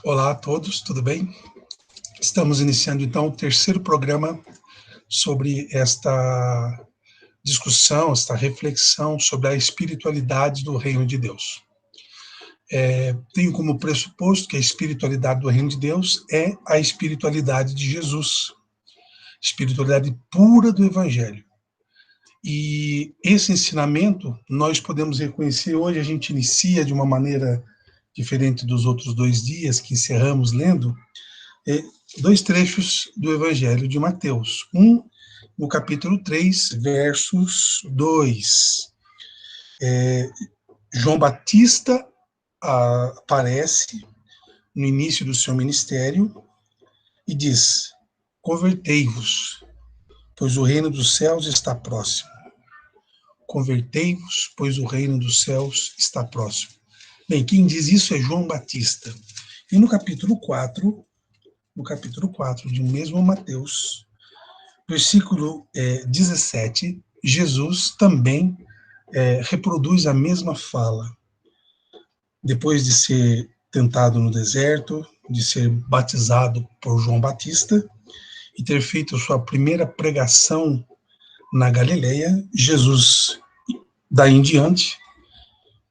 Olá a todos, tudo bem? Estamos iniciando então o terceiro programa sobre esta discussão, esta reflexão sobre a espiritualidade do Reino de Deus. Tenho como pressuposto que a espiritualidade do Reino de Deus é a espiritualidade de Jesus, espiritualidade pura do Evangelho. E esse ensinamento nós podemos reconhecer hoje. A gente inicia de uma maneira diferente dos outros 2 dias que encerramos lendo, 2 trechos do Evangelho de Mateus. Um, no capítulo 3, versos 2. João Batista aparece no início do seu ministério e diz: convertei-vos, pois o reino dos céus está próximo. Convertei-vos, pois o reino dos céus está próximo. Bem, quem diz isso é João Batista. E no capítulo 4 de mesmo Mateus, versículo 17, Jesus também reproduz a mesma fala. Depois de ser tentado no deserto, de ser batizado por João Batista e ter feito sua primeira pregação na Galileia, Jesus, daí em diante,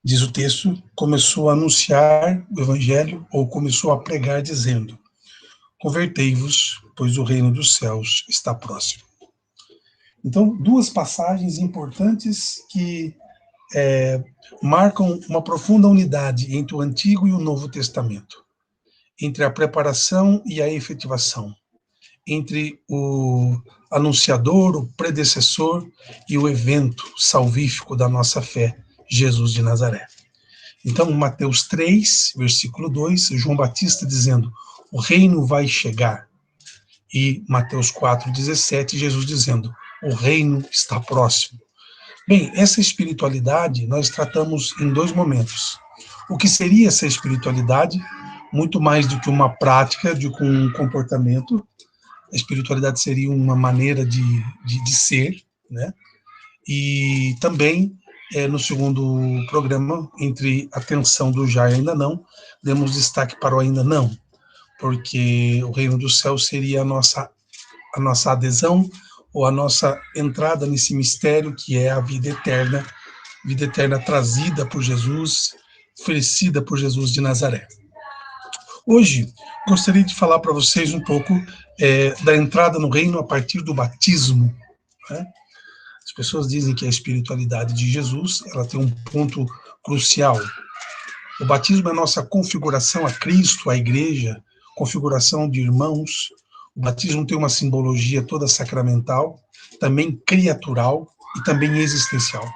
diz o texto, começou a anunciar o evangelho, ou começou a pregar dizendo: convertei-vos, pois o reino dos céus está próximo. Então, 2 passagens importantes que marcam uma profunda unidade entre o Antigo e o Novo Testamento, entre a preparação e a efetivação, entre o anunciador, o predecessor e o evento salvífico da nossa fé, Jesus de Nazaré. Então, Mateus 3, versículo 2, João Batista dizendo: o reino vai chegar. E Mateus 4, 17, Jesus dizendo: o reino está próximo. Bem, essa espiritualidade nós tratamos em 2 momentos. O que seria essa espiritualidade? Muito mais do que uma prática, de um comportamento. A espiritualidade seria uma maneira de ser, né? E também, no segundo programa, entre a tensão do já e ainda não, demos destaque para o ainda não, porque o reino do céu seria a nossa adesão ou a nossa entrada nesse mistério que é a vida eterna trazida por Jesus, oferecida por Jesus de Nazaré. Hoje, gostaria de falar para vocês um pouco da entrada no reino a partir do batismo, né? As pessoas dizem que a espiritualidade de Jesus, ela tem um ponto crucial. O batismo é a nossa configuração a Cristo, a igreja, configuração de irmãos. O batismo tem uma simbologia toda sacramental, também criatural e também existencial.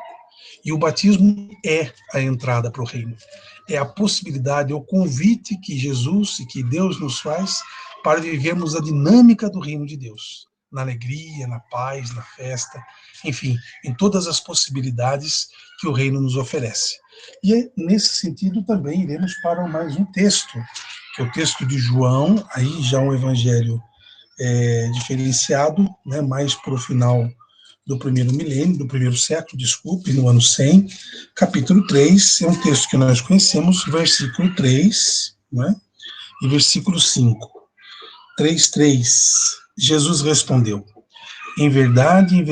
E o batismo é a entrada para o reino. É a possibilidade, é o convite que Jesus e que Deus nos faz para vivermos a dinâmica do reino de Deus. Na alegria, na paz, na festa, enfim, em todas as possibilidades que o reino nos oferece. E nesse sentido também iremos para mais um texto, que é o texto de João, aí já um evangelho diferenciado, né, mais para o final do primeiro milênio, do primeiro século, desculpe, no ano 100, capítulo 3, é um texto que nós conhecemos, versículo 3, né, e versículo 5. 3:3. Jesus respondeu: em verdade,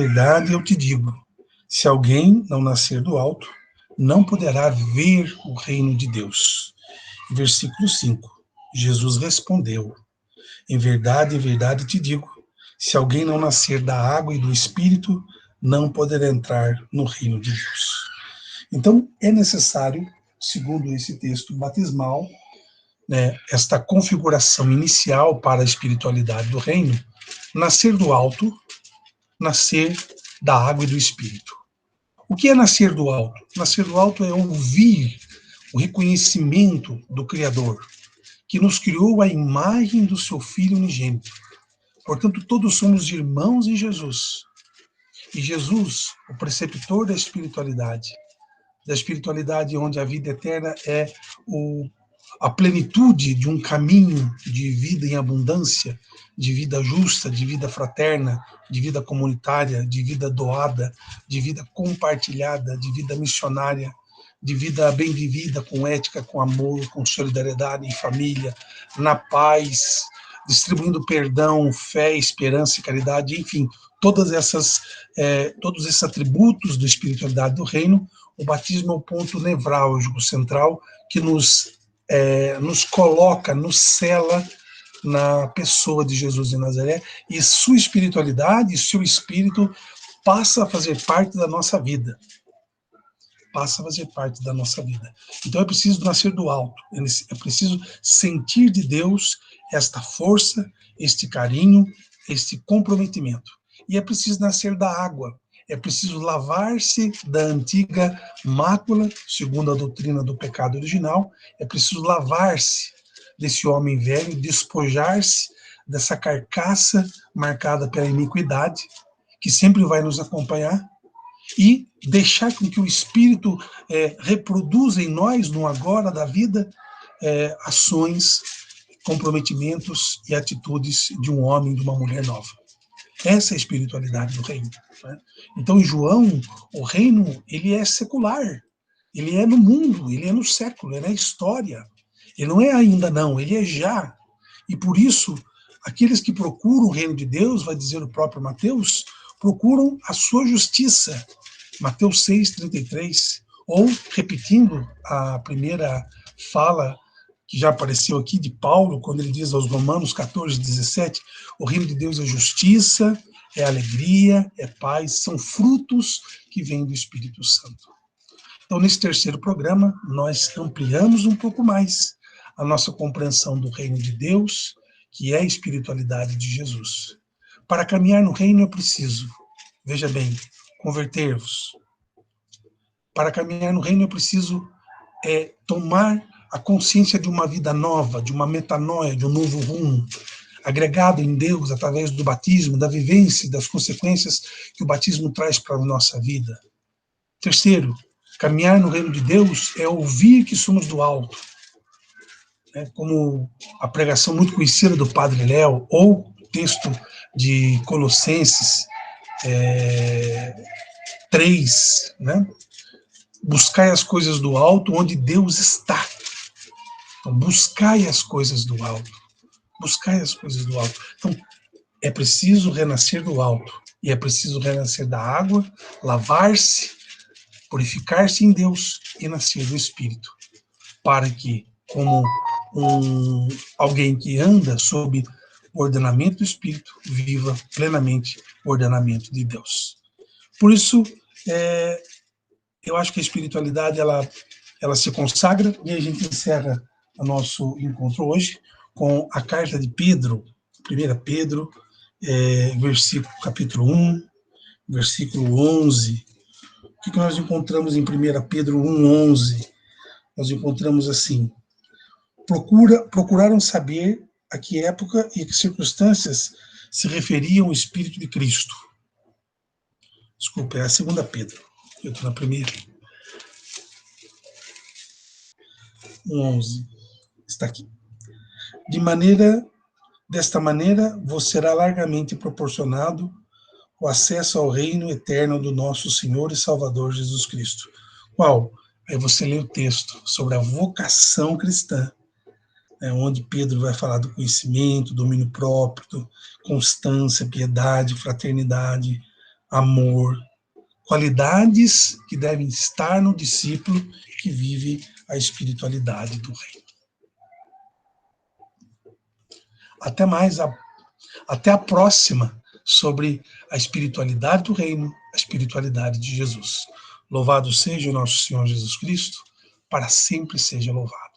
eu te digo, se alguém não nascer do alto, não poderá ver o reino de Deus. Versículo 5. Jesus respondeu: em verdade, te digo, se alguém não nascer da água e do Espírito, não poderá entrar no reino de Deus. Então, é necessário, segundo esse texto batismal, né, esta configuração inicial para a espiritualidade do reino, nascer do alto, nascer da água e do Espírito. O que é nascer do alto? Nascer do alto é ouvir o reconhecimento do Criador, que nos criou à imagem do seu Filho unigênito. Portanto, todos somos irmãos em Jesus. E Jesus, o preceptor da espiritualidade onde a vida eterna é a plenitude de um caminho de vida em abundância, de vida justa, de vida fraterna, de vida comunitária, de vida doada, de vida compartilhada, de vida missionária, de vida bem vivida, com ética, com amor, com solidariedade em família, na paz, distribuindo perdão, fé, esperança e caridade, enfim, todos esses atributos da espiritualidade do reino. O batismo é o ponto nevrálgico, central, que nos coloca, nos sela na pessoa de Jesus de Nazaré, e sua espiritualidade e seu espírito passa a fazer parte da nossa vida. Passa a fazer parte da nossa vida. Então é preciso nascer do alto, é preciso sentir de Deus esta força, este carinho, este comprometimento. E é preciso nascer da água, é preciso lavar-se da antiga mácula, segundo a doutrina do pecado original, é preciso lavar-se desse homem velho, despojar-se dessa carcaça marcada pela iniquidade, que sempre vai nos acompanhar, e deixar com que o Espírito reproduza em nós, no agora da vida, ações, comprometimentos e atitudes de um homem, de uma mulher nova. Essa é a espiritualidade do reino. Né? Então, em João, o reino, ele é secular, ele é no mundo, ele é no século, ele é na história. Ele não é ainda não, ele é já. E por isso, aqueles que procuram o reino de Deus, vai dizer o próprio Mateus, procuram a sua justiça. Mateus 6,33, ou, repetindo a primeira fala que já apareceu aqui de Paulo, quando ele diz aos Romanos 14,17, o reino de Deus é justiça, é alegria, é paz, são frutos que vêm do Espírito Santo. Então, nesse terceiro programa, nós ampliamos um pouco mais a nossa compreensão do reino de Deus, que é a espiritualidade de Jesus. Para caminhar no reino é preciso, veja bem, converter-vos. Para caminhar no reino é preciso tomar a consciência de uma vida nova, de uma metanoia, de um novo rumo, agregado em Deus através do batismo, da vivência, das consequências que o batismo traz para a nossa vida. Terceiro, caminhar no reino de Deus é ouvir que somos do alto. Como a pregação muito conhecida do Padre Léo, ou o texto de Colossenses 3, né? Buscai as coisas do alto onde Deus está. Então, buscai as coisas do alto. Buscai as coisas do alto. Então, é preciso renascer do alto. E é preciso renascer da água, lavar-se, purificar-se em Deus e nascer do Espírito. Para que, como alguém que anda sob o ordenamento do Espírito, viva plenamente o ordenamento de Deus. Por isso, eu acho que a espiritualidade ela se consagra, e a gente encerra o nosso encontro hoje com a carta de Pedro, 1 Pedro, capítulo 1, versículo 11. O que nós encontramos em 1 Pedro 1, 11? Nós encontramos assim: procuraram saber a que época e a que circunstâncias se referiam o Espírito de Cristo. Desculpa, é a 2 Pedro. Eu estou na primeira. 11. Está aqui. Desta maneira, vos será largamente proporcionado o acesso ao reino eterno do nosso Senhor e Salvador Jesus Cristo. Qual? Aí você lê o texto sobre a vocação cristã, onde Pedro vai falar do conhecimento, domínio próprio, constância, piedade, fraternidade, amor, qualidades que devem estar no discípulo que vive a espiritualidade do reino. Até mais, até a próxima, sobre a espiritualidade do reino, a espiritualidade de Jesus. Louvado seja o nosso Senhor Jesus Cristo, para sempre seja louvado.